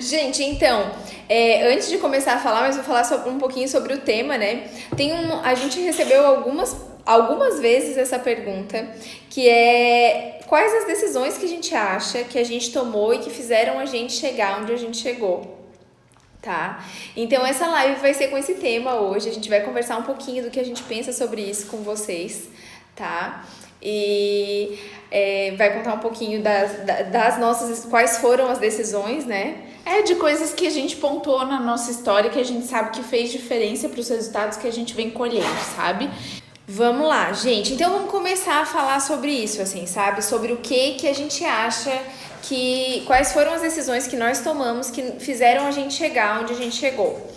Gente, então, antes de começar a falar, mas vou falar um pouquinho sobre o tema, né? A gente recebeu algumas vezes essa pergunta, que é quais as decisões que a gente acha que a gente tomou e que fizeram a gente chegar onde a gente chegou. Tá? Então essa live vai ser com esse tema hoje. A gente vai conversar um pouquinho do que a gente pensa sobre isso com vocês, tá? E vai contar um pouquinho das nossas, quais foram as decisões, né? De coisas que a gente pontuou na nossa história, que a gente sabe que fez diferença para os resultados que a gente vem colhendo, sabe? Vamos lá, gente. Então vamos começar a falar sobre isso, assim, sabe? Sobre o que a gente acha quais foram as decisões que nós tomamos que fizeram a gente chegar onde a gente chegou.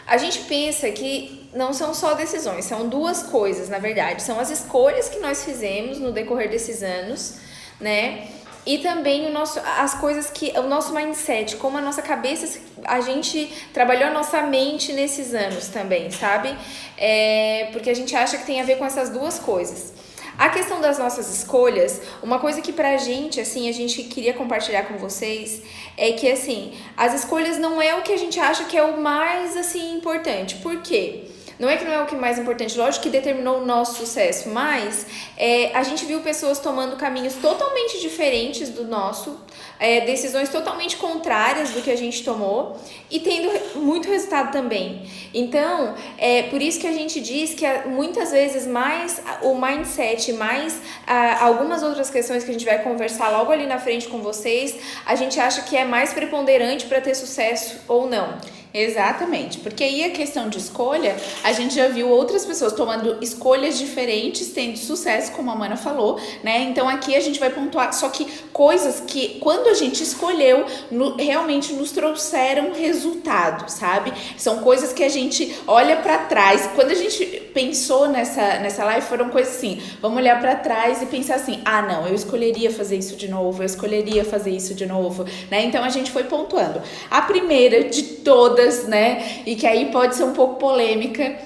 A gente pensa que não são só decisões, são duas coisas, na verdade. São as escolhas que nós fizemos no decorrer desses anos, né? E também as coisas o nosso mindset, como a nossa cabeça, a gente trabalhou a nossa mente nesses anos também, sabe? Porque a gente acha que tem a ver com essas duas coisas. A questão das nossas escolhas, uma coisa que pra gente, assim, a gente queria compartilhar com vocês é que, assim, as escolhas não é o que a gente acha que é o mais, assim, importante. Por quê? Não é que não é o que é mais importante, lógico que determinou o nosso sucesso, mas a gente viu pessoas tomando caminhos totalmente diferentes do nosso, decisões totalmente contrárias do que a gente tomou e tendo muito resultado também. Então, por isso que a gente diz que muitas vezes mais o mindset, mais algumas outras questões que a gente vai conversar logo ali na frente com vocês, a gente acha que é mais preponderante para ter sucesso ou não. Exatamente, porque aí a questão de escolha, a gente já viu outras pessoas tomando escolhas diferentes, tendo sucesso, como a Mana falou, né? Então aqui a gente vai pontuar, só que coisas que quando a gente escolheu, realmente nos trouxeram resultado, sabe? São coisas que a gente olha pra trás, quando a gente pensou nessa live, foram coisas assim, vamos olhar pra trás e pensar assim, não, eu escolheria fazer isso de novo, eu escolheria fazer isso de novo, né? Então a gente foi pontuando. A primeira de todas, né? E que aí pode ser um pouco polêmica,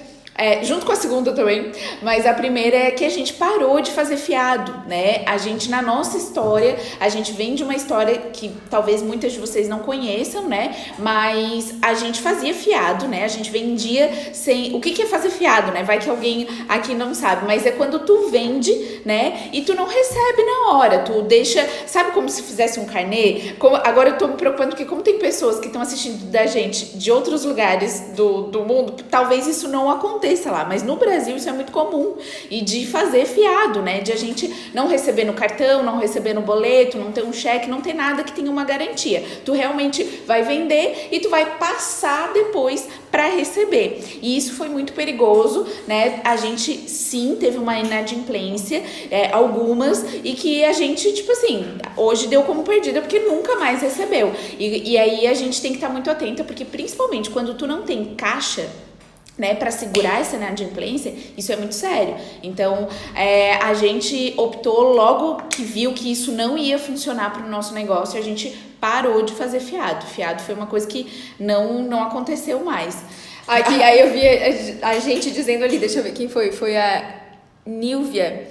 junto com a segunda também, mas a primeira é que a gente parou de fazer fiado, né? A gente, na nossa história, a gente vem de uma história que talvez muitas de vocês não conheçam, né? Mas a gente fazia fiado, né? A gente vendia sem... O que é fazer fiado, né? Vai que alguém aqui não sabe, mas é quando tu vende, né? E tu não recebe na hora, tu deixa... Sabe como se fizesse um carnê? Agora eu tô me preocupando porque como tem pessoas que estão assistindo da gente de outros lugares do mundo, talvez isso não aconteça lá, mas no Brasil isso é muito comum, e de fazer fiado, né, de a gente não receber no cartão, não receber no boleto, não ter um cheque, não ter nada que tenha uma garantia, tu realmente vai vender e tu vai passar depois para receber, e isso foi muito perigoso, né, a gente sim teve uma inadimplência, algumas, e que a gente, tipo assim, hoje deu como perdida porque nunca mais recebeu, e aí a gente tem que estar muito atenta, porque principalmente quando tu não tem caixa, né, para segurar essa inadimplência, isso é muito sério. Então, a gente optou logo que viu que isso não ia funcionar para o nosso negócio, a gente parou de fazer fiado. Fiado foi uma coisa que não aconteceu mais. Aqui, aí eu vi a gente dizendo ali, deixa eu ver quem foi. Foi a Nilvia.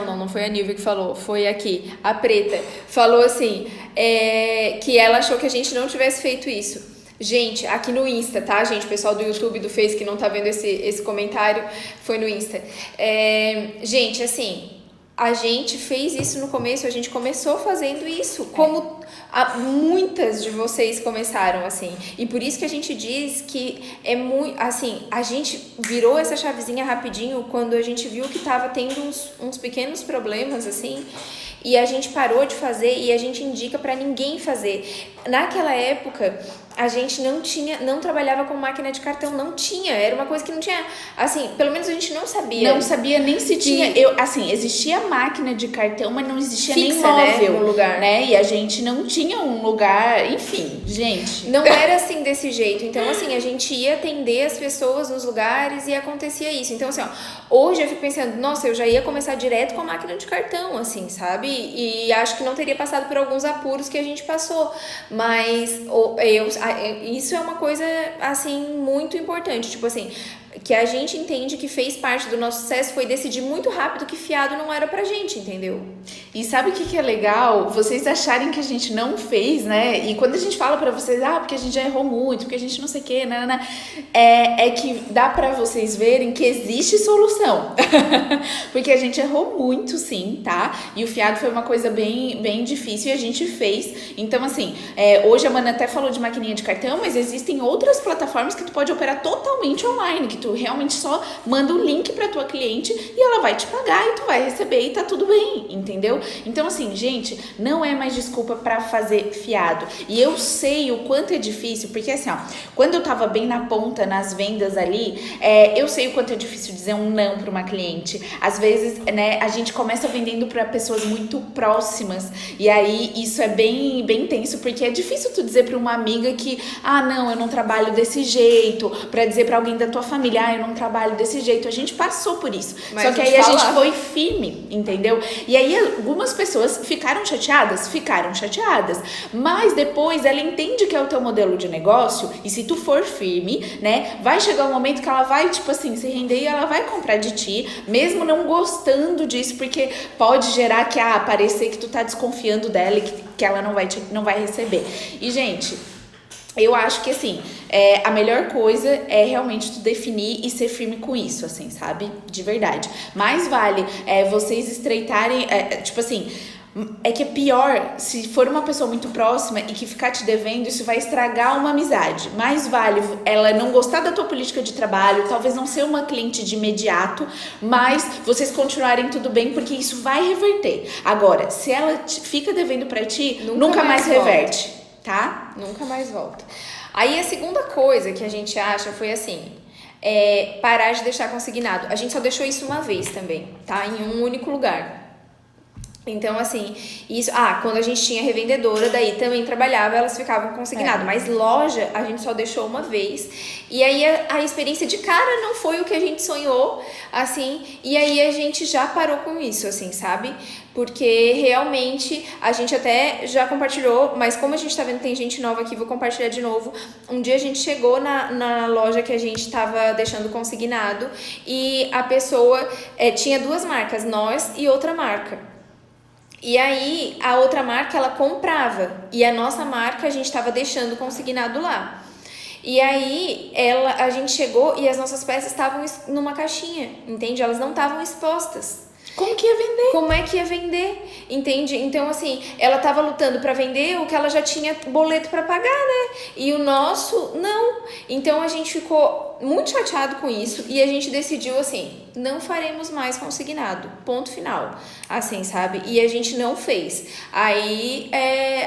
Não foi a Nilvia que falou, foi aqui, a Preta. Falou assim, que ela achou que a gente não tivesse feito isso. Gente, aqui no Insta, tá, gente? O pessoal do YouTube, do Face, que não tá vendo esse comentário, foi no Insta. Gente, assim, a gente fez isso no começo, a gente começou fazendo isso, como muitas de vocês começaram, assim. E por isso que a gente diz que é muito, assim, a gente virou essa chavezinha rapidinho quando a gente viu que tava tendo uns pequenos problemas, assim, e a gente parou de fazer e a gente indica pra ninguém fazer. Naquela época, a gente não trabalhava com máquina de cartão, não tinha, era uma coisa que não tinha, assim, pelo menos a gente não sabia. Não sabia nem se tinha, assim, existia máquina de cartão, mas não existia fixa, nem móvel, né, no lugar, né, e a gente não tinha um lugar, enfim, gente. Não era assim desse jeito, então assim, a gente ia atender as pessoas nos lugares e acontecia isso, então assim, ó, hoje eu fico pensando, nossa, eu já ia começar direto com a máquina de cartão, assim, sabe, e acho que não teria passado por alguns apuros que a gente passou, mas isso é uma coisa, assim, muito importante, tipo assim, que a gente entende que fez parte do nosso sucesso foi decidir muito rápido que fiado não era pra gente, entendeu? E sabe o que é legal? Vocês acharem que a gente não fez, né? E quando a gente fala pra vocês, porque a gente já errou muito, porque a gente não sei o que, é que dá pra vocês verem que existe solução. Porque a gente errou muito, sim, tá? E o fiado foi uma coisa bem difícil e a gente fez. Então, assim, hoje a Mana até falou de maquininha de cartão, mas existem outras plataformas que tu pode operar totalmente online, que tu realmente só manda o link pra tua cliente e ela vai te pagar e tu vai receber e tá tudo bem, entendeu? Então, assim, gente, não é mais desculpa pra fazer fiado. E eu sei o quanto é difícil, porque assim, quando eu tava bem na ponta, nas vendas ali, eu sei o quanto é difícil dizer um não pra uma cliente. Às vezes, né, a gente começa vendendo pra pessoas muito próximas e aí isso é bem tenso, porque é difícil tu dizer pra uma amiga que, não, eu não trabalho desse jeito, pra dizer pra alguém da tua família, eu não trabalho desse jeito. A gente passou por isso. Mas só que aí a gente foi firme, entendeu? E aí algumas pessoas ficaram chateadas, mas depois ela entende que é o teu modelo de negócio e se tu for firme, né, vai chegar um momento que ela vai, tipo assim, se render e ela vai comprar de ti, mesmo não gostando disso, porque pode gerar que, parecer que tu tá desconfiando dela e que ela não vai receber. E, gente, eu acho que, assim, a melhor coisa é realmente tu definir e ser firme com isso, assim, sabe? De verdade. Mais vale vocês estreitarem, tipo assim, é que é pior se for uma pessoa muito próxima e que ficar te devendo, isso vai estragar uma amizade. Mais vale ela não gostar da tua política de trabalho, talvez não ser uma cliente de imediato, mas vocês continuarem tudo bem, porque isso vai reverter. Agora, se ela fica devendo pra ti, nunca mais reverte, tá? Nunca mais volta. Aí a segunda coisa que a gente acha foi assim, parar de deixar consignado. A gente só deixou isso uma vez também, tá? Em um único lugar. Então, assim, isso... quando a gente tinha revendedora, daí também trabalhava, elas ficavam consignadas. Mas loja, a gente só deixou uma vez. E aí, a experiência de cara não foi o que a gente sonhou, assim. E aí, a gente já parou com isso, assim, sabe? Porque, realmente, a gente até já compartilhou, mas como a gente tá vendo que tem gente nova aqui, vou compartilhar de novo. Um dia, a gente chegou na loja que a gente tava deixando consignado e a pessoa tinha duas marcas, nós e outra marca. E aí, a outra marca, ela comprava. E a nossa marca, a gente estava deixando consignado lá. E aí, a gente chegou e as nossas peças estavam numa caixinha, entende? Elas não estavam expostas. Como que ia vender? Como é que ia vender, entende? Então, assim, ela tava lutando pra vender o que ela já tinha boleto pra pagar, né? E o nosso, não. Então, a gente ficou muito chateado com isso e a gente decidiu, assim, não faremos mais consignado, ponto final, assim, sabe? E a gente não fez. Aí,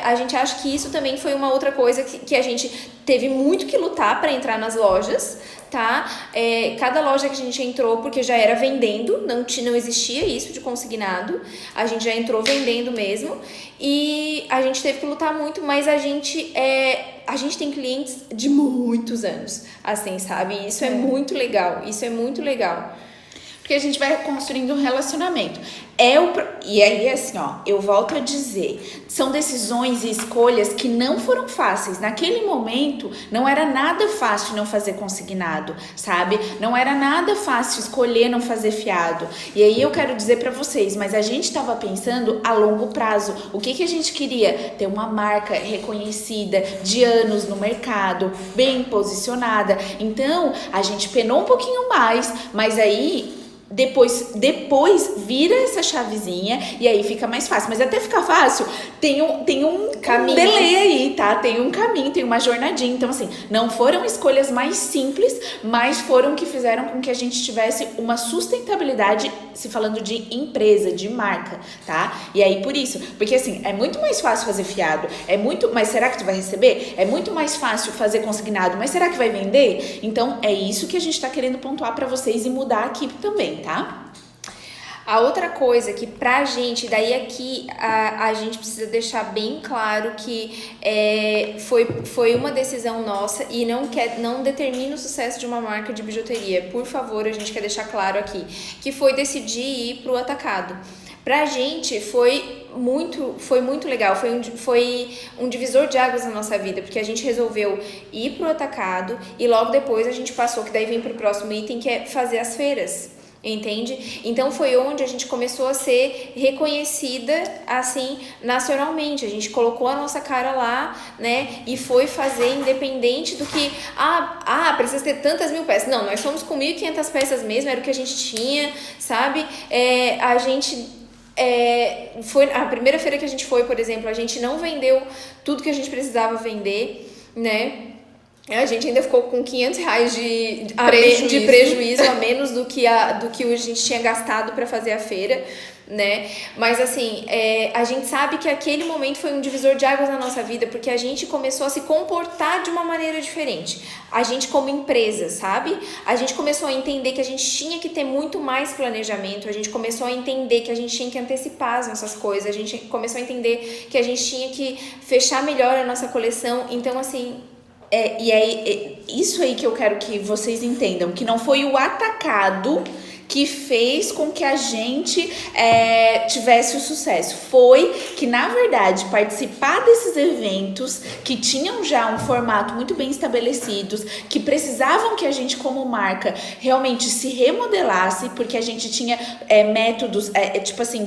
a gente acha que isso também foi uma outra coisa que a gente teve muito que lutar pra entrar nas lojas, tá? Cada loja que a gente entrou, porque já era vendendo, não existia isso de consignado, a gente já entrou vendendo mesmo, e a gente teve que lutar muito, mas a gente tem clientes de muitos anos, assim, sabe? Isso é muito legal, Porque a gente vai construindo um relacionamento. E aí, assim, eu volto a dizer, são decisões e escolhas que não foram fáceis. Naquele momento, não era nada fácil não fazer consignado, sabe? Não era nada fácil escolher não fazer fiado. E aí eu quero dizer pra vocês, mas a gente estava pensando a longo prazo. O que a gente queria? Ter uma marca reconhecida de anos no mercado, bem posicionada. Então, a gente penou um pouquinho mais, mas aí... Depois vira essa chavezinha e aí fica mais fácil. Mas até ficar fácil, tem um caminho, delay aí, tá? Tem um caminho, tem uma jornadinha. Então, assim, não foram escolhas mais simples, mas foram que fizeram com que a gente tivesse uma sustentabilidade, se falando de empresa, de marca, tá? E aí, por isso, porque assim, é muito mais fácil fazer fiado, mas será que tu vai receber? É muito mais fácil fazer consignado, mas será que vai vender? Então, é isso que a gente tá querendo pontuar pra vocês e mudar aqui também, tá? A outra coisa que pra gente, daí aqui a gente precisa deixar bem claro que foi uma decisão nossa e não determina o sucesso de uma marca de bijuteria. Por favor, a gente quer deixar claro aqui, que foi decidir ir pro atacado. Pra gente foi muito legal, foi um divisor de águas na nossa vida, porque a gente resolveu ir pro atacado e logo depois a gente passou, que daí vem pro próximo item, que é fazer as feiras. Entende? Então foi onde a gente começou a ser reconhecida assim nacionalmente. A gente colocou a nossa cara lá, né? E foi fazer independente do que precisa ter tantas mil peças. Não, nós fomos com 1.500 peças mesmo, era o que a gente tinha, sabe? A gente foi a primeira feira que a gente foi, por exemplo, a gente não vendeu tudo que a gente precisava vender, né? A gente ainda ficou com R$500 de prejuízo a menos do que a gente tinha gastado para fazer a feira, né? Mas assim, a gente sabe que aquele momento foi um divisor de águas na nossa vida, porque a gente começou a se comportar de uma maneira diferente. A gente como empresa, sabe? A gente começou a entender que a gente tinha que ter muito mais planejamento, a gente começou a entender que a gente tinha que antecipar as nossas coisas, a gente começou a entender que a gente tinha que fechar melhor a nossa coleção. Então assim, isso aí que eu quero que vocês entendam, que não foi o atacado que fez com que a gente tivesse o sucesso. Foi que, na verdade, participar desses eventos que tinham já um formato muito bem estabelecidos, que precisavam que a gente, como marca, realmente se remodelasse, porque a gente tinha métodos,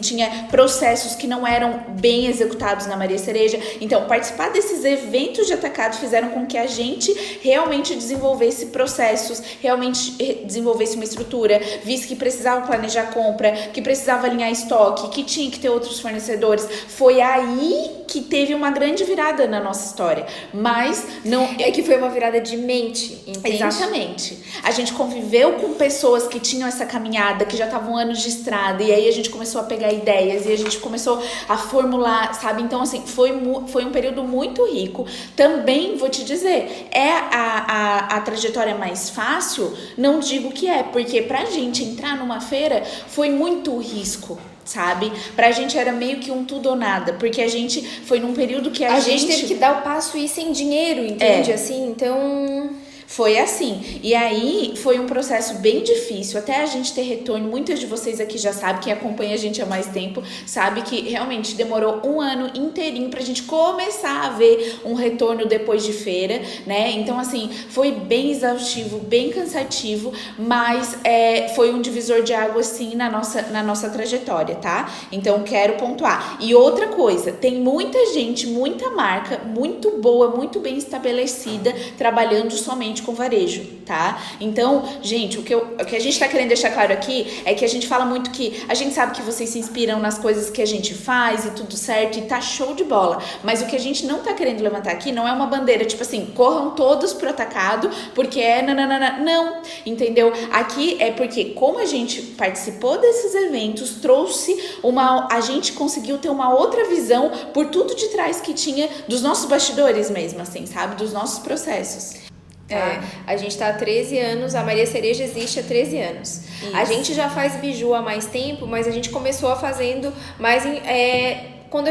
tinha processos que não eram bem executados na Maria Cereja. Então, participar desses eventos de atacado fizeram com que a gente realmente desenvolvesse processos, realmente desenvolvesse uma estrutura, visto que precisava planejar compra, que precisava alinhar estoque, que tinha que ter outros fornecedores. Foi aí que teve uma grande virada na nossa história. Mas não... que foi uma virada de mente, entende? Exatamente. A gente conviveu com pessoas que tinham essa caminhada, que já estavam anos de estrada, e aí a gente começou a pegar ideias, e a gente começou a formular, sabe? Então, assim, foi um período muito rico. Também, vou te dizer, a trajetória mais fácil? Não digo que porque pra gente entrar numa feira foi muito risco, sabe? Pra gente era meio que um tudo ou nada, porque a gente foi num período que a gente teve que dar o passo e ir sem dinheiro, entende? Assim, então... Foi assim, e aí foi um processo bem difícil, até a gente ter retorno. Muitas de vocês aqui já sabem, quem acompanha a gente há mais tempo, sabe que realmente demorou um ano inteirinho pra gente começar a ver um retorno depois de feira, né? Então assim, foi bem exaustivo, bem cansativo, mas foi um divisor de água sim na nossa trajetória, tá? Então quero pontuar. E outra coisa, tem muita gente, muita marca, muito boa, muito bem estabelecida, trabalhando somente com varejo, tá? Então, gente, o que a gente tá querendo deixar claro aqui é que a gente fala muito que a gente sabe que vocês se inspiram nas coisas que a gente faz e tudo certo, e tá show de bola, mas o que a gente não tá querendo levantar aqui não é uma bandeira, tipo assim, corram todos pro atacado, porque não, entendeu? Aqui é porque como a gente participou desses eventos, a gente conseguiu ter uma outra visão por tudo de trás que tinha dos nossos bastidores mesmo, assim, sabe? Dos nossos processos. A gente tá há 13 anos, a Maria Cereja existe há 13 anos. Isso. A gente já faz biju há mais tempo, mas a gente começou fazendo mais quando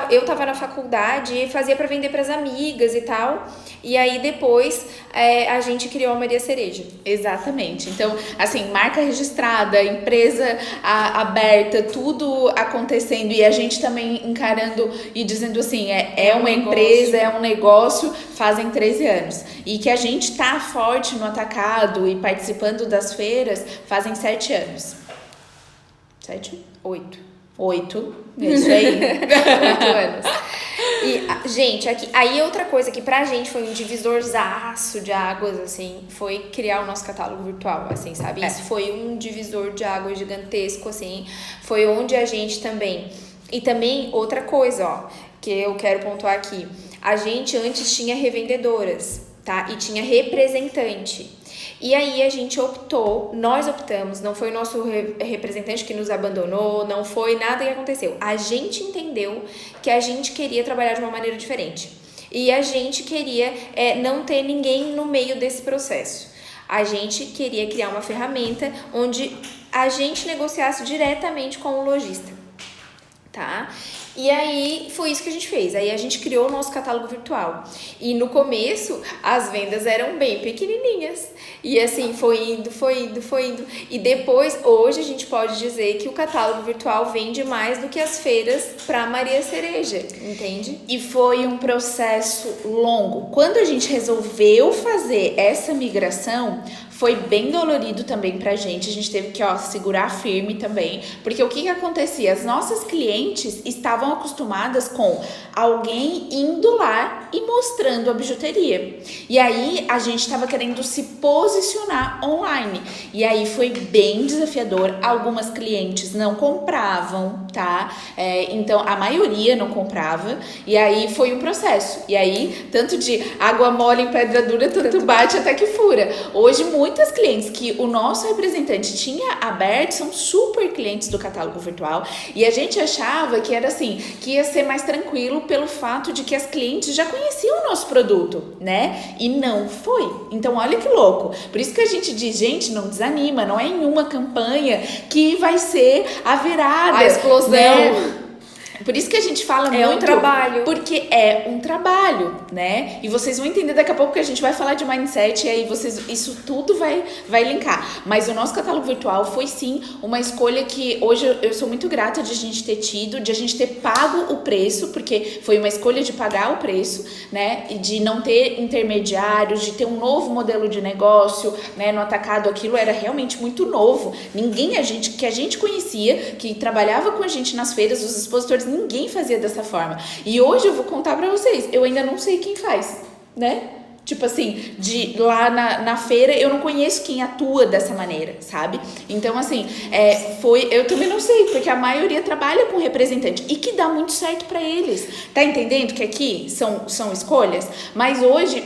eu tava na faculdade e fazia para vender para as amigas e tal. E aí depois a gente criou a Maria Cereja. Exatamente. Então, assim, marca registrada, empresa aberta, tudo acontecendo e a gente também encarando e dizendo assim, uma empresa, é um negócio, fazem 13 anos. E que a gente tá forte no atacado e participando das feiras fazem 7 anos. 7? 8, isso aí. 8 anos. E, gente, aí outra coisa que pra gente foi um divisorzaço de águas, assim, foi criar o nosso catálogo virtual, assim, sabe? Isso foi um divisor de águas gigantesco, assim, foi onde a gente também... E também, outra coisa, ó, que eu quero pontuar aqui, a gente antes tinha revendedoras, tá? E tinha representante. E aí nós optamos, não foi o nosso representante que nos abandonou, não foi nada que aconteceu. A gente entendeu que a gente queria trabalhar de uma maneira diferente. E a gente queria não ter ninguém no meio desse processo. A gente queria criar uma ferramenta onde a gente negociasse diretamente com o lojista, tá? E aí foi isso que a gente fez. Aí a gente criou o nosso catálogo virtual. E no começo as vendas eram bem pequenininhas. E assim foi indo, foi indo, foi indo. E depois, hoje a gente pode dizer que o catálogo virtual vende mais do que as feiras para Maria Cereja, entende? E foi um processo longo. Quando a gente resolveu fazer essa migração, foi bem dolorido também pra gente. A gente teve que, segurar firme também. Porque o que acontecia? As nossas clientes estavam acostumadas com alguém indo lá e mostrando a bijuteria. E aí, a gente estava querendo se posicionar online. E aí, foi bem desafiador. Algumas clientes não compravam, tá? Então, a maioria não comprava. E aí, foi um processo. E aí, tanto de água mole em pedra dura, tanto bate até que fura. Hoje, muitas clientes que o nosso representante tinha aberto são super clientes do catálogo virtual, e a gente achava que era assim, que ia ser mais tranquilo pelo fato de que as clientes já conheciam o nosso produto, né? E não foi. Então olha que louco. Por isso que a gente diz, gente, não desanima, não é em uma campanha que vai ser a virada, a explosão, né? Por isso que a gente fala muito... É um trabalho. Porque é um trabalho, né? E vocês vão entender daqui a pouco que a gente vai falar de mindset e aí isso tudo vai linkar. Mas o nosso catálogo virtual foi sim uma escolha que hoje eu sou muito grata de a gente ter tido, de a gente ter pago o preço, porque foi uma escolha de pagar o preço, né? E de não ter intermediários, de ter um novo modelo de negócio, né? No atacado aquilo era realmente muito novo. Ninguém que a gente conhecia, que trabalhava com a gente nas feiras, os expositores, ninguém fazia dessa forma. E hoje eu vou contar pra vocês, eu ainda não sei quem faz, né? Tipo assim, lá na feira eu não conheço quem atua dessa maneira, sabe? Então assim, eu também não sei, porque a maioria trabalha com representante e que dá muito certo pra eles. Tá entendendo que aqui são escolhas? Mas hoje,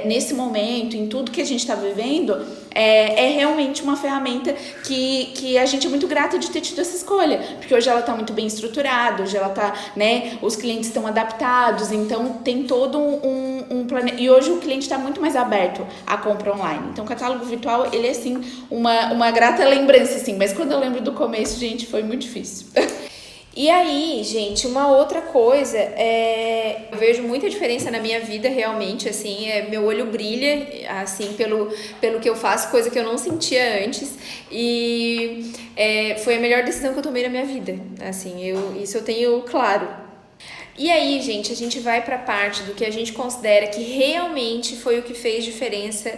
nesse momento, em tudo que a gente tá vivendo, é realmente uma ferramenta que a gente é muito grata de ter tido essa escolha, porque hoje ela tá muito bem estruturada, hoje ela tá, né, os clientes estão adaptados, então tem todo um plano, e hoje o cliente está muito mais aberto à compra online. Então o catálogo virtual, ele é assim uma grata lembrança, assim, mas quando eu lembro do começo, gente, foi muito difícil. E aí, gente, uma outra coisa, eu vejo muita diferença na minha vida, realmente, assim, meu olho brilha, assim, pelo que eu faço, coisa que eu não sentia antes, e foi a melhor decisão que eu tomei na minha vida, assim, isso eu tenho claro. E aí, gente, a gente vai pra parte do que a gente considera que realmente foi o que fez diferença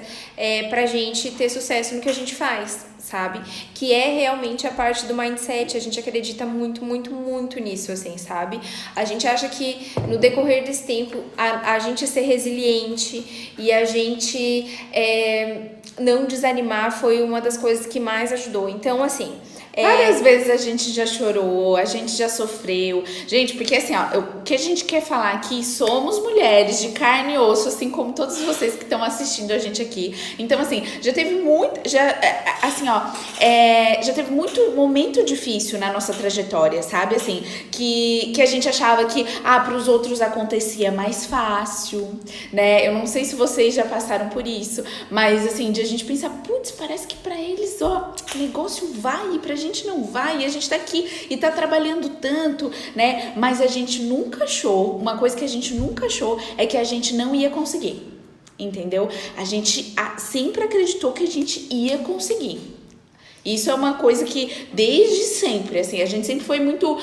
pra gente ter sucesso no que a gente faz, sabe? Que é realmente a parte do mindset. A gente acredita muito, muito, muito nisso, assim, sabe? A gente acha que no decorrer desse tempo a gente ser resiliente e a gente não desanimar foi uma das coisas que mais ajudou. Então, assim... Várias vezes a gente já chorou, a gente já sofreu. Gente, porque assim, o que a gente quer falar aqui, somos mulheres de carne e osso, assim como todos vocês que estão assistindo a gente aqui. Então, assim, já teve muito momento difícil na nossa trajetória, sabe? Assim, que a gente achava que, para os outros acontecia mais fácil, né? Eu não sei se vocês já passaram por isso, mas assim, de a gente pensar, putz, parece que pra eles, o negócio vai e pra gente não vai, e a gente tá aqui e tá trabalhando tanto, né? Mas a gente nunca achou, uma coisa que a gente nunca achou é que a gente não ia conseguir, entendeu? A gente sempre acreditou que a gente ia conseguir. Isso é uma coisa que desde sempre, assim, a gente sempre foi muito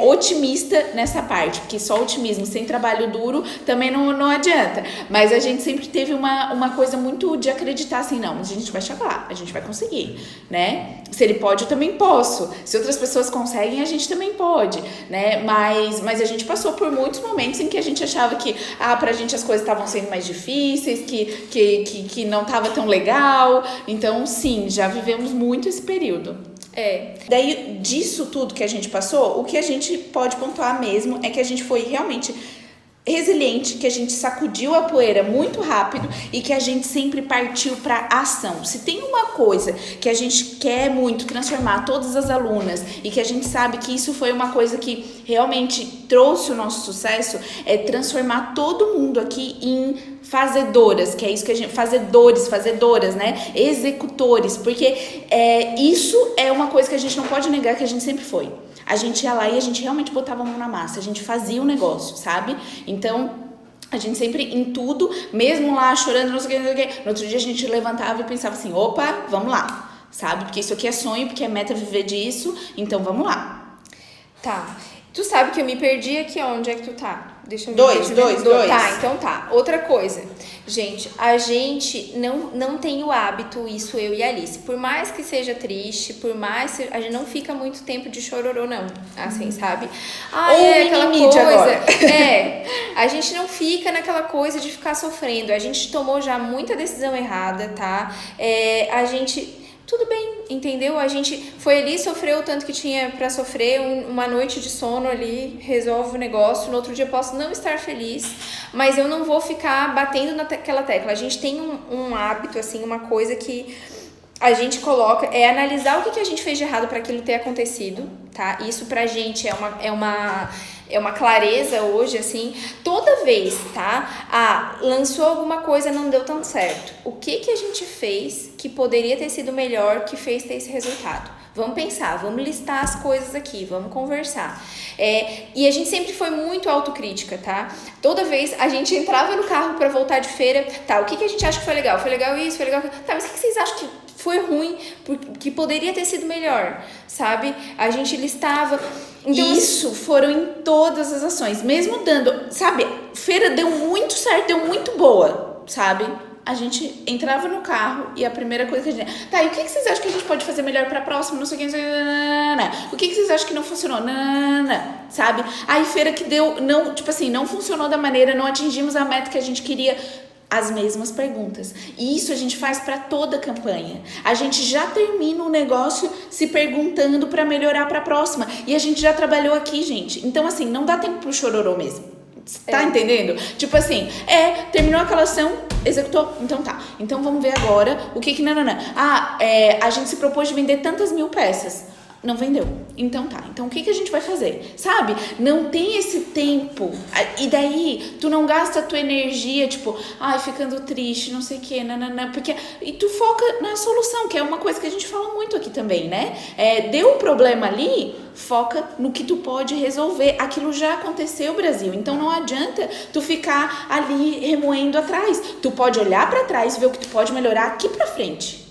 otimista nessa parte, porque só otimismo sem trabalho duro também não adianta, mas a gente sempre teve uma coisa muito de acreditar assim, não, a gente vai chegar lá, a gente vai conseguir, né? Se ele pode, eu também posso. Se outras pessoas conseguem, a gente também pode, né? Mas a gente passou por muitos momentos em que a gente achava que, pra gente as coisas estavam sendo mais difíceis, que não tava tão legal. Então, sim, já vivemos muito esse período. Daí, disso tudo que a gente passou, o que a gente pode pontuar mesmo é que a gente foi realmente resiliente, que a gente sacudiu a poeira muito rápido e que a gente sempre partiu para ação. Se tem uma coisa que a gente quer muito transformar todas as alunas e que a gente sabe que isso foi uma coisa que realmente trouxe o nosso sucesso, é transformar todo mundo aqui em fazedoras, que é isso que a gente... fazedoras, né? Executores, porque isso é uma coisa que a gente não pode negar que a gente sempre foi. A gente ia lá e a gente realmente botava a mão na massa, a gente fazia o negócio, sabe? Então, a gente sempre, em tudo, mesmo lá chorando, não sei o que, no outro dia a gente levantava e pensava assim, opa, vamos lá, sabe? Porque isso aqui é sonho, porque é meta viver disso, então vamos lá. Tá. Tu sabe que eu me perdi aqui, onde é que tu tá? Deixa eu ver. Dois. Tá, então tá. Outra coisa. Gente, a gente não tem o hábito, isso eu e a Alice. Por mais que seja triste, por mais que a gente não fica muito tempo de chororô, não. Assim, sabe? Ou é aquela coisa. Agora. A gente não fica naquela coisa de ficar sofrendo. A gente tomou já muita decisão errada, tá? A gente... Tudo bem, entendeu? A gente foi ali, sofreu o tanto que tinha pra sofrer, uma noite de sono ali, resolve o negócio, no outro dia eu posso não estar feliz, mas eu não vou ficar batendo naquela tecla. A gente tem um hábito, assim, uma coisa que a gente coloca, é analisar o que a gente fez de errado para aquilo ter acontecido, tá? Isso pra gente é uma clareza hoje, assim, toda vez, tá? Lançou alguma coisa, não deu tão certo. O que a gente fez que poderia ter sido melhor, que fez ter esse resultado? Vamos pensar, vamos listar as coisas aqui, vamos conversar. E a gente sempre foi muito autocrítica, tá? Toda vez a gente entrava no carro pra voltar de feira, tá, o que a gente acha que foi legal? Foi legal isso, foi legal... Tá, mas o que vocês acham que foi ruim, que poderia ter sido melhor, sabe? A gente listava... Então, isso foram em todas as ações, mesmo dando, sabe, feira deu muito certo, deu muito boa, sabe? A gente entrava no carro e a primeira coisa que a gente... Tá, e o que vocês acham que a gente pode fazer melhor pra próxima? Não sei o que... O que vocês acham que não funcionou? Sabe? Aí feira que deu... Não, tipo assim, não funcionou da maneira, não atingimos a meta que a gente queria... As mesmas perguntas. E isso a gente faz para toda a campanha. A gente já termina o negócio se perguntando para melhorar para a próxima. E a gente já trabalhou aqui, gente. Então, assim, não dá tempo pro chororô mesmo. Tá entendendo? Tipo assim, terminou aquela ação, executou, então tá. Então vamos ver agora o que não. A gente se propôs de vender tantas mil peças. Não vendeu. Então tá. Então o que a gente vai fazer? Sabe? Não tem esse tempo. E daí, tu não gasta a tua energia, tipo, ficando triste, não sei o que, porque... E tu foca na solução, que é uma coisa que a gente fala muito aqui também, né? Deu um problema ali, foca no que tu pode resolver. Aquilo já aconteceu, Brasil. Então não adianta tu ficar ali remoendo atrás. Tu pode olhar pra trás e ver o que tu pode melhorar aqui pra frente.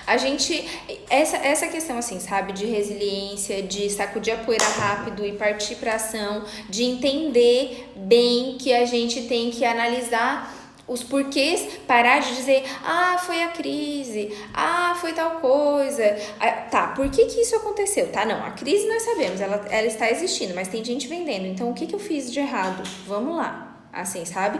A gente, essa questão assim, sabe, de resiliência, de sacudir a poeira rápido e partir pra ação, de entender bem que a gente tem que analisar os porquês, parar de dizer, foi a crise, foi tal coisa, tá, por que isso aconteceu? Tá, não, a crise nós sabemos, ela está existindo, mas tem gente vendendo, então o que eu fiz de errado? Vamos lá. Assim, sabe?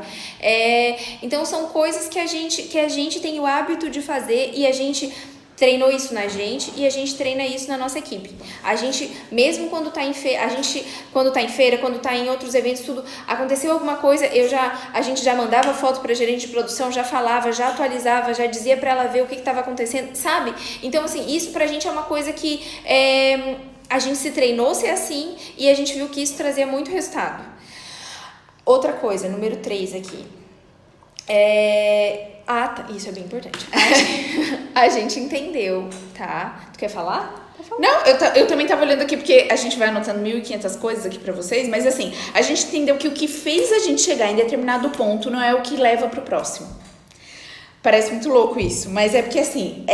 Então são coisas que a gente tem o hábito de fazer e a gente treinou isso na gente e a gente treina isso na nossa equipe. A gente, mesmo quando tá em feira, quando tá em outros eventos, tudo, aconteceu alguma coisa, a gente já mandava foto pra gerente de produção, já falava, já atualizava, já dizia pra ela ver o que tava acontecendo, sabe? Então, assim, isso pra gente é uma coisa que a gente se treinou ser assim e a gente viu que isso trazia muito resultado. Outra coisa, número 3 aqui. Tá, isso é bem importante. A gente entendeu, tá? Tu quer falar? Não, eu também tava olhando aqui porque a gente vai anotando 1.500 coisas aqui pra vocês, mas assim, a gente entendeu que o que fez a gente chegar em determinado ponto não é o que leva pro próximo. Parece muito louco isso, mas é porque assim,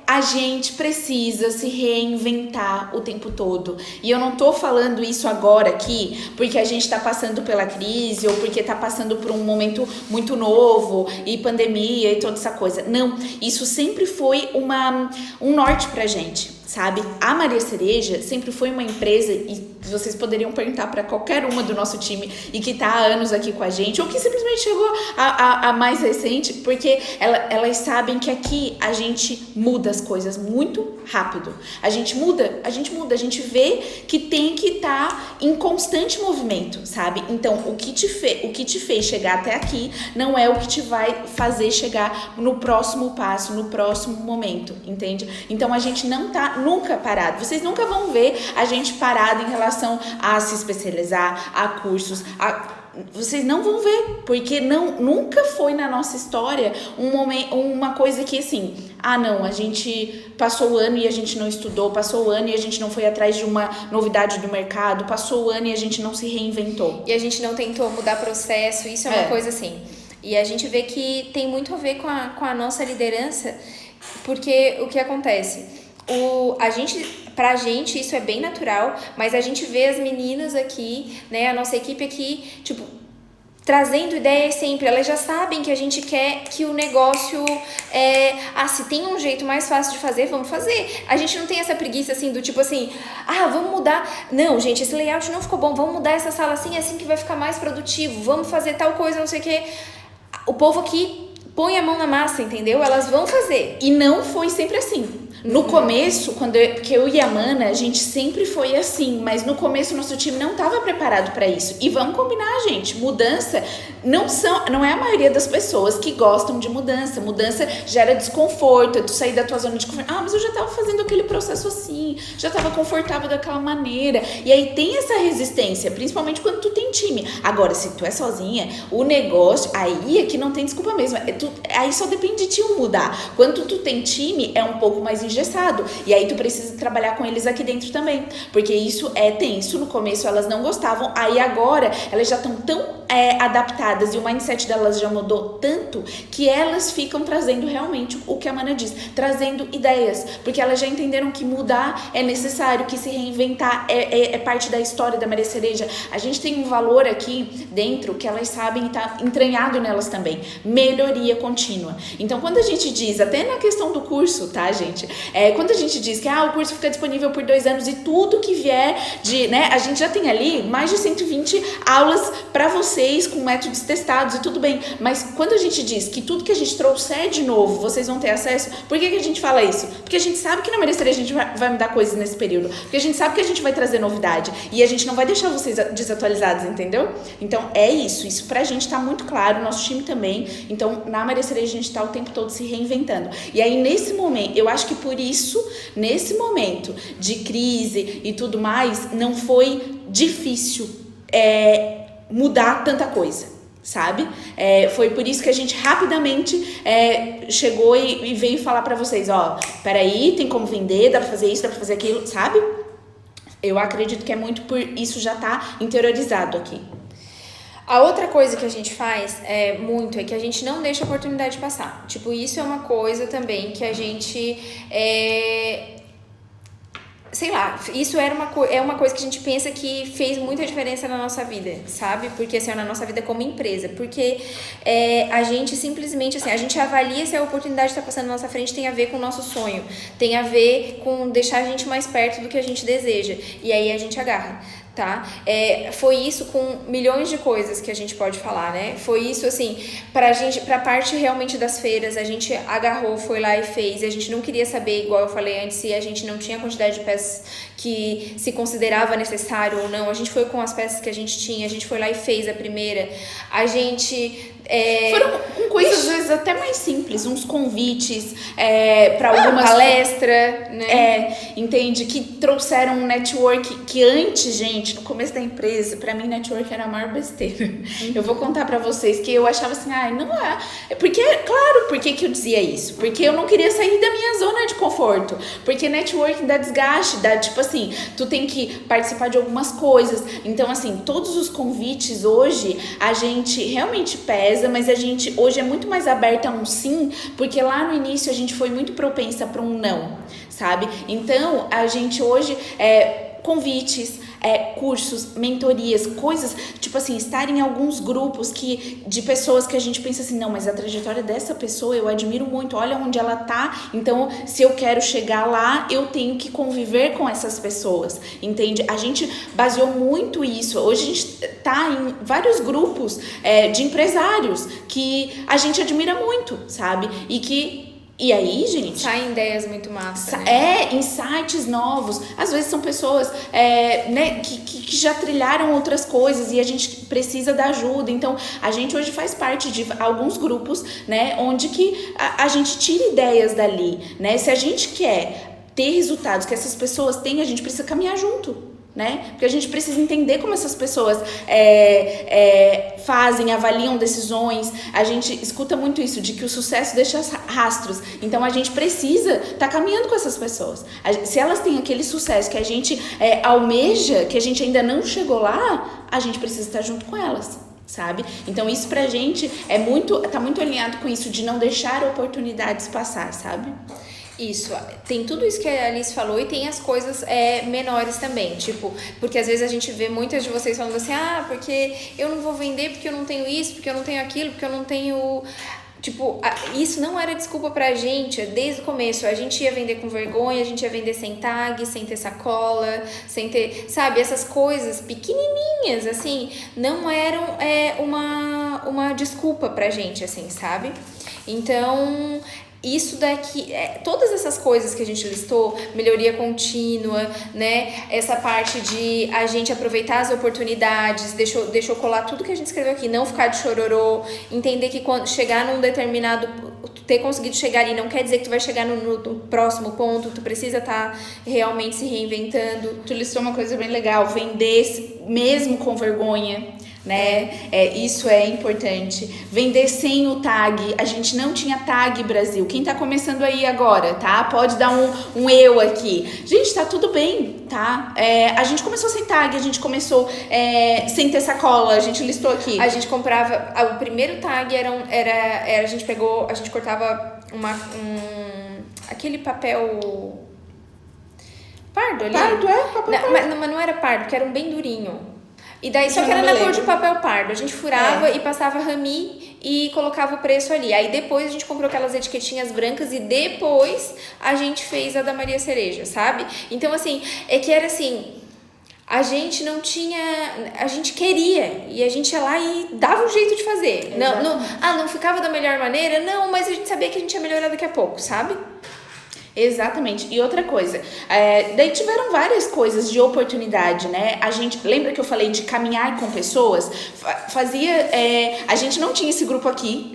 a gente precisa se reinventar o tempo todo. E eu não tô falando isso agora aqui porque a gente tá passando pela crise ou porque tá passando por um momento muito novo e pandemia e toda essa coisa. Não, isso sempre foi um norte pra gente, sabe? A Maria Cereja sempre foi uma empresa, e vocês poderiam perguntar para qualquer uma do nosso time e que tá há anos aqui com a gente, ou que simplesmente chegou a mais recente, porque elas sabem que aqui a gente muda as coisas muito rápido. A gente muda, a gente vê que tem que estar em constante movimento, sabe? Então, o que te fez chegar até aqui não é o que te vai fazer chegar no próximo passo, no próximo momento, entende? Então, a gente não tá nunca parado. Vocês nunca vão ver a gente parado em relação a se especializar, a cursos, vocês não vão ver, porque nunca foi na nossa história uma coisa que assim, não, a gente passou o ano e a gente não estudou, passou o ano e a gente não foi atrás de uma novidade do mercado, passou o ano e a gente não se reinventou. E a gente não tentou mudar processo, isso é uma coisa assim. E a gente vê que tem muito a ver com a nossa liderança, porque o que acontece? Pra gente isso é bem natural, mas a gente vê as meninas aqui, né, a nossa equipe aqui, tipo, trazendo ideias sempre. Elas já sabem que a gente quer que o negócio se tem um jeito mais fácil de fazer, vamos fazer. A gente não tem essa preguiça assim do tipo assim, vamos mudar. Não, gente, esse layout não ficou bom, vamos mudar essa sala assim, assim que vai ficar mais produtivo, vamos fazer tal coisa, não sei o quê. O povo aqui põe a mão na massa, entendeu? Elas vão fazer. E não foi sempre assim. No começo, porque eu e a Mana, a gente sempre foi assim, mas no começo nosso time não estava preparado para isso. E vamos combinar, gente, mudança não é a maioria das pessoas que gostam de mudança. Mudança gera desconforto, é tu sair da tua zona de conforto. Mas eu já estava fazendo aquele processo assim, já estava confortável daquela maneira. E aí tem essa resistência, principalmente quando tu tem time. Agora, se tu é sozinha, o negócio, aí é que não tem desculpa mesmo. Aí só depende de ti mudar. Quando tu tem time, é um pouco mais engessado. E aí tu precisa trabalhar com eles aqui dentro também. Porque isso é tenso. No começo elas não gostavam. Aí agora elas já estão tão adaptadas e o mindset delas já mudou tanto que elas ficam trazendo realmente o que a Mana diz. Trazendo ideias. Porque elas já entenderam que mudar é necessário, que se reinventar é parte da história da Maria Cereja. A gente tem um valor aqui dentro que elas sabem e tá entranhado nelas também. Melhoria contínua. Então quando a gente diz, até na questão do curso, tá, gente? Quando a gente diz que o curso fica disponível por 2 anos e tudo que vier a gente já tem ali mais de 120 aulas para vocês com métodos testados e tudo bem, mas quando a gente diz que tudo que a gente trouxer de novo vocês vão ter acesso, por que a gente fala isso? Porque a gente sabe que na Mereceria a gente vai mudar coisas nesse período, porque a gente sabe que a gente vai trazer novidade e a gente não vai deixar vocês desatualizados, entendeu? Então isso pra gente tá muito claro, nosso time também. Então na Mereceria a gente tá o tempo todo se reinventando. E aí nesse momento, eu acho que por isso, nesse momento de crise e tudo mais, não foi difícil mudar tanta coisa, sabe? Foi por isso que a gente rapidamente chegou e veio falar pra vocês, peraí, tem como vender, dá pra fazer isso, dá pra fazer aquilo, sabe? Eu acredito que é muito por isso já tá interiorizado aqui. A outra coisa que a gente faz é que a gente não deixa a oportunidade passar. Tipo, isso é uma coisa também que a gente sei lá, isso é uma coisa que a gente pensa que fez muita diferença na nossa vida, sabe? Porque assim, na nossa vida como empresa. Porque a gente simplesmente, assim, a gente avalia se a oportunidade que está passando na nossa frente tem a ver com o nosso sonho, tem a ver com deixar a gente mais perto do que a gente deseja. E aí a gente agarra. Tá? Foi isso com milhões de coisas que a gente pode falar, né? Foi isso, assim, pra parte realmente das feiras, a gente agarrou, foi lá e fez, e a gente não queria saber, igual eu falei antes, se a gente não tinha a quantidade de peças que se considerava necessário ou não. A gente foi com as peças que a gente tinha, a gente foi lá e fez a primeira, a gente... Foram com coisas às vezes até mais simples, uns convites para algumas palestra, né? Entende? Que trouxeram um network que antes, gente, no começo da empresa, para mim network era a maior besteira. Eu vou contar para vocês que eu achava assim, não é. Porque, claro, por que eu dizia isso? Porque eu não queria sair da minha zona de conforto. Porque networking dá desgaste, dá tipo assim, tu tem que participar de algumas coisas. Então, assim, todos os convites hoje a gente realmente pesa, mas a gente hoje é muito mais aberta a um sim, porque lá no início a gente foi muito propensa para um não, sabe? Então, a gente hoje convites, cursos, mentorias, coisas, tipo assim, estar em alguns grupos de pessoas que a gente pensa assim, não, mas a trajetória dessa pessoa eu admiro muito, olha onde ela tá, então se eu quero chegar lá, eu tenho que conviver com essas pessoas, entende? A gente baseou muito isso, hoje a gente tá em vários grupos de empresários que a gente admira muito, sabe? E aí, gente... Saem ideias muito massas, né? Insights novos. Às vezes são pessoas que já trilharam outras coisas e a gente precisa da ajuda. Então, a gente hoje faz parte de alguns grupos, né? Onde que a gente tira ideias dali, né? Se a gente quer ter resultados que essas pessoas têm, a gente precisa caminhar junto. né? Porque a gente precisa entender como essas pessoas fazem, avaliam decisões. A gente escuta muito isso, de que o sucesso deixa rastros. Então, a gente precisa estar caminhando com essas pessoas. Se elas têm aquele sucesso que a gente almeja, que a gente ainda não chegou lá, a gente precisa estar junto com elas, sabe? Então, isso pra gente tá muito alinhado com isso, de não deixar oportunidades passar, sabe? Isso, tem tudo isso que a Alice falou e tem as coisas menores também, tipo, porque às vezes a gente vê muitas de vocês falando assim, porque eu não vou vender porque eu não tenho isso, porque eu não tenho aquilo, porque eu não tenho... Tipo, isso não era desculpa pra gente desde o começo. A gente ia vender com vergonha, a gente ia vender sem tag, sem ter sacola, sem ter, sabe, essas coisas pequenininhas, assim, não eram uma desculpa pra gente, assim, sabe? Então... Isso daqui, todas essas coisas que a gente listou, melhoria contínua, né? Essa parte de a gente aproveitar as oportunidades, deixou colar tudo que a gente escreveu aqui, não ficar de chororô, entender que quando chegar num determinado, ter conseguido chegar ali não quer dizer que tu vai chegar no próximo ponto, tu precisa estar realmente se reinventando. Tu listou uma coisa bem legal, vender mesmo com vergonha, né? Isso é importante. Vender sem o tag. A gente não tinha tag, Brasil. Quem tá começando aí agora, tá? Pode dar um eu aqui. Gente, tá tudo bem, tá? A gente começou sem tag, a gente começou sem ter sacola, a gente listou aqui. A gente comprava, o primeiro tag a gente cortava aquele papel pardo ali. Pardo, papel pardo. Mas não era pardo, porque era um bem durinho. E daí, só que era na cor de papel pardo. A gente furava e passava rami e colocava o preço ali. Aí depois a gente comprou aquelas etiquetinhas brancas e depois a gente fez a da Maria Cereja, sabe? Então, assim, que era assim... A gente não tinha... A gente queria. E a gente ia lá e dava um jeito de fazer. Não ficava da melhor maneira? Não, mas a gente sabia que a gente ia melhorar daqui a pouco, sabe? Exatamente. E outra coisa, daí tiveram várias coisas de oportunidade, né? A gente, lembra que eu falei de caminhar com pessoas? A gente não tinha esse grupo aqui,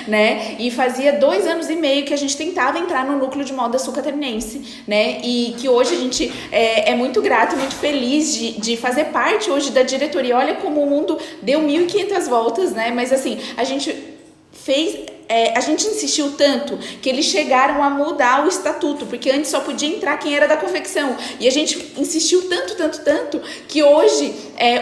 né? E fazia 2 anos e meio que a gente tentava entrar no núcleo de moda sul-catarinense, né? E que hoje a gente é muito grato, muito feliz de fazer parte hoje da diretoria. Olha como o mundo deu 1.500 voltas, né? Mas assim, a gente insistiu tanto que eles chegaram a mudar o estatuto, porque antes só podia entrar quem era da confecção. E a gente insistiu tanto que hoje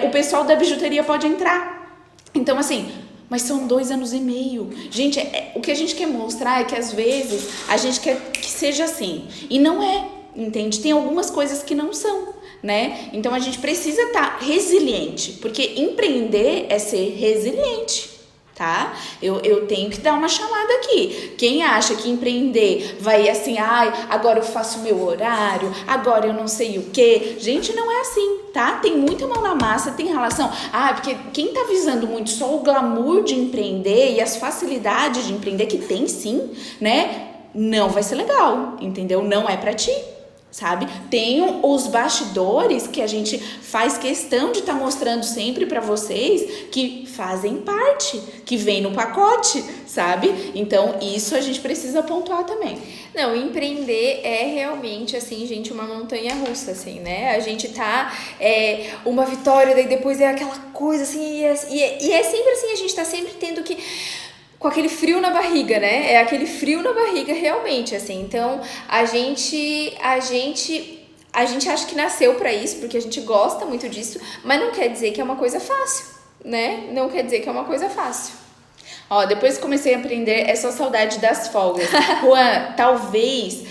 o pessoal da bijuteria pode entrar. Então, assim, mas são 2 anos e meio. Gente, o que a gente quer mostrar é que às vezes a gente quer que seja assim. E não é, entende? Tem algumas coisas que não são, né? Então a gente precisa estar resiliente, porque empreender é ser resiliente. Tá? Eu tenho que dar uma chamada aqui. Quem acha que empreender vai assim, agora eu faço o meu horário, agora eu não sei o que. Gente, não é assim, tá? Tem muita mão na massa, tem relação. Porque quem tá visando muito só o glamour de empreender e as facilidades de empreender, que tem sim, né? Não vai ser legal, entendeu? Não é pra ti. Sabe? Tem os bastidores que a gente faz questão de estar mostrando sempre para vocês, que fazem parte, que vem no pacote, sabe? Então, isso a gente precisa pontuar também. Não, empreender é realmente, assim, gente, uma montanha-russa, assim, né? A gente tá, uma vitória, daí depois é aquela coisa, assim, e é sempre assim, a gente tá sempre tendo que... com aquele frio na barriga, né? É aquele frio na barriga realmente, assim. Então, a gente acha que nasceu pra isso, porque a gente gosta muito disso, mas não quer dizer que é uma coisa fácil, né? Não quer dizer que é uma coisa fácil. Depois que comecei a aprender, é só saudade das folgas. Juan, talvez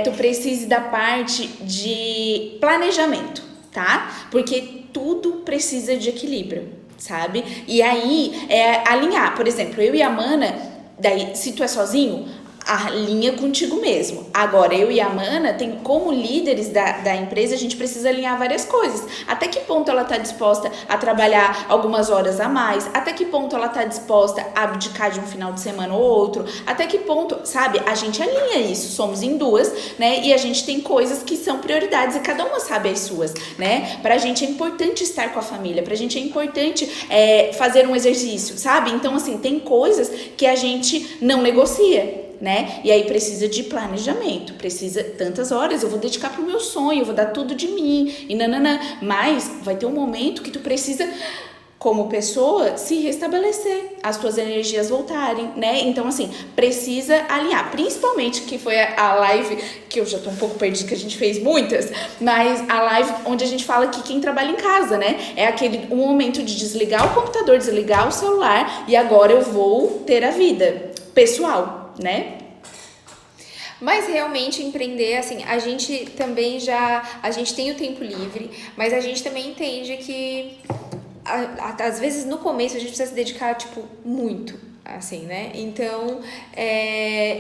tu precise da parte de planejamento, tá? Porque tudo precisa de equilíbrio, sabe? E aí, alinhar. Por exemplo, eu e a Mana, daí, se tu é sozinho, alinha contigo mesmo. Agora, eu e a Mana, como líderes da empresa, a gente precisa alinhar várias coisas. Até que ponto ela está disposta a trabalhar algumas horas a mais? Até que ponto ela está disposta a abdicar de um final de semana ou outro? Até que ponto, sabe? A gente alinha isso. Somos em 2, né? E a gente tem coisas que são prioridades e cada uma sabe as suas, né? Pra gente é importante estar com a família. Pra gente é importante fazer um exercício, sabe? Então, assim, tem coisas que a gente não negocia. né? E aí precisa de planejamento, precisa tantas horas, eu vou dedicar pro meu sonho, eu vou dar tudo de mim, e nananã. Mas vai ter um momento que tu precisa, como pessoa, se restabelecer, as tuas energias voltarem, né? Então, assim, precisa alinhar. Principalmente que foi a live, que eu já tô um pouco perdida, que a gente fez muitas, mas a live onde a gente fala que quem trabalha em casa, né? É um momento de desligar o computador, desligar o celular, e agora eu vou ter a vida pessoal, né? Mas realmente empreender, assim, a gente também a gente tem o tempo livre, mas a gente também entende que às vezes no começo a gente precisa se dedicar, tipo, muito, assim, né? Então,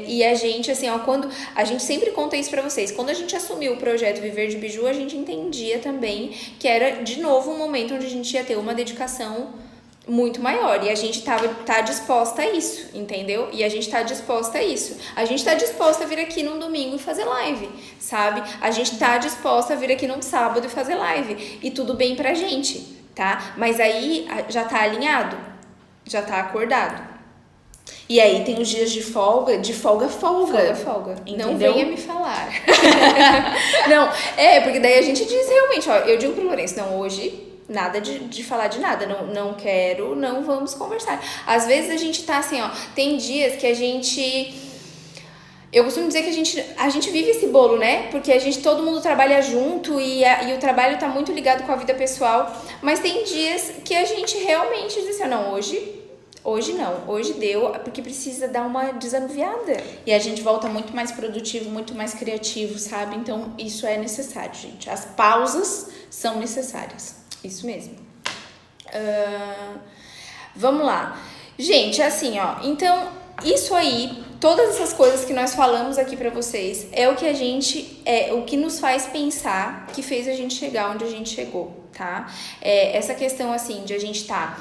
e a gente, assim, ó, quando a gente sempre conta isso pra vocês, quando a gente assumiu o projeto Viver de Biju, a gente entendia também que era, de novo, um momento onde a gente ia ter uma dedicação muito maior, e a gente tá disposta a isso, entendeu? E a gente tá disposta a isso. A gente tá disposta a vir aqui num domingo e fazer live, sabe? A gente tá disposta a vir aqui num sábado e fazer live, e tudo bem pra gente, tá? Mas aí já tá alinhado, já tá acordado. E aí tem os dias de folga. Entendeu? Não venha me falar. Não, porque daí a gente diz realmente, ó, eu digo pro Lourenço, não, hoje nada de falar de nada, não quero, não vamos conversar. Às vezes a gente tá assim, ó, tem dias que a gente... Eu costumo dizer que a gente vive esse bolo, né? Porque todo mundo trabalha junto e o trabalho tá muito ligado com a vida pessoal. Mas tem dias que a gente realmente diz assim, não, hoje não, hoje deu, porque precisa dar uma desanuviada. E a gente volta muito mais produtivo, muito mais criativo, sabe? Então isso é necessário, gente. As pausas são necessárias. Isso mesmo. Vamos lá. Gente, assim, ó, então, isso aí, todas essas coisas que nós falamos aqui pra vocês, é o que o que nos faz pensar, que fez a gente chegar onde a gente chegou, tá? Essa questão, assim, de a gente tá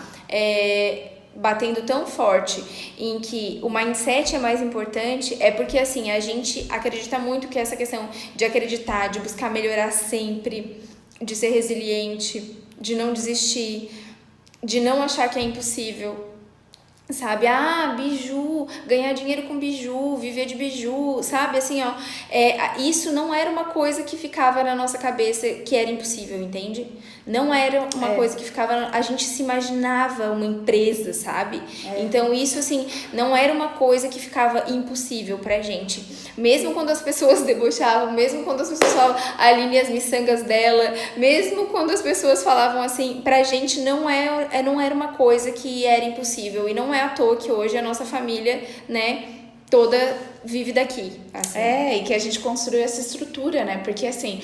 batendo tão forte em que o mindset é mais importante, é porque, assim, a gente acredita muito que essa questão de acreditar, de buscar melhorar sempre, de ser resiliente, de não desistir, de não achar que é impossível, sabe? Biju, ganhar dinheiro com biju, viver de biju, sabe? Assim, ó, isso não era uma coisa que ficava na nossa cabeça que era impossível, entende? Não era uma coisa que ficava... A gente se imaginava uma empresa, sabe? Então, isso, assim, não era uma coisa que ficava impossível pra gente. Mesmo quando as pessoas debochavam, mesmo quando as pessoas falavam Aline e as miçangas dela, mesmo quando as pessoas falavam assim, pra gente não era uma coisa que era impossível. E não é à toa que hoje a nossa família, né, toda vive daqui. Assim. E que a gente construiu essa estrutura, né? Porque, assim,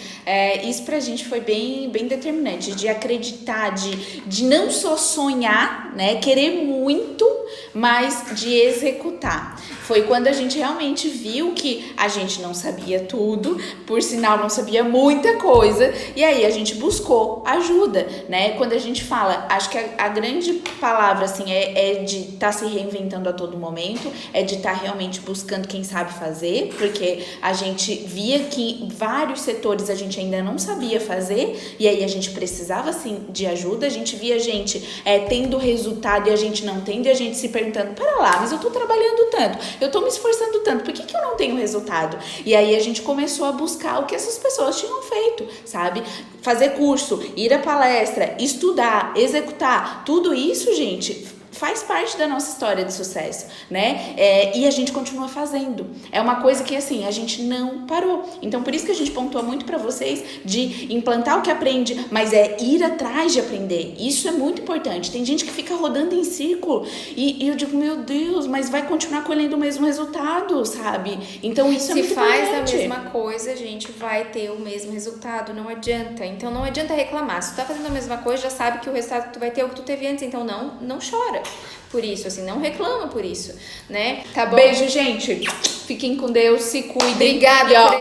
isso pra gente foi bem, bem determinante, de acreditar, de não só sonhar, né? Querer muito, mas de executar. Foi quando a gente realmente viu que a gente não sabia tudo, por sinal não sabia muita coisa, e aí a gente buscou ajuda, né? Quando a gente fala, acho que a grande palavra, assim, é de estar se reinventando a todo momento, é de estar realmente buscando quem sabe fazer, porque a gente via que em vários setores a gente ainda não sabia fazer, e aí a gente precisava, assim, de ajuda, a gente via gente tendo resultado e a gente não tendo, e a gente se perguntando, pera lá, mas eu tô trabalhando tanto, eu tô me esforçando tanto, por que eu não tenho resultado? E aí a gente começou a buscar o que essas pessoas tinham feito, sabe? Fazer curso, ir à palestra, estudar, executar, tudo isso, gente, faz parte da nossa história de sucesso, né? E a gente continua fazendo. É uma coisa que, assim, a gente não parou. Então, por isso que a gente pontua muito pra vocês de implantar o que aprende, mas ir atrás de aprender. Isso é muito importante. Tem gente que fica rodando em círculo e eu digo, meu Deus, mas vai continuar colhendo o mesmo resultado, sabe? Então, isso é muito importante. Se faz a mesma coisa, a gente vai ter o mesmo resultado. Não adianta. Então, não adianta reclamar. Se tu tá fazendo a mesma coisa, já sabe que o resultado que tu vai ter é o que tu teve antes. Então, não chora por isso, assim, não reclama por isso, né? Tá bom? Beijo, gente. Fiquem com Deus, se cuidem. Obrigada.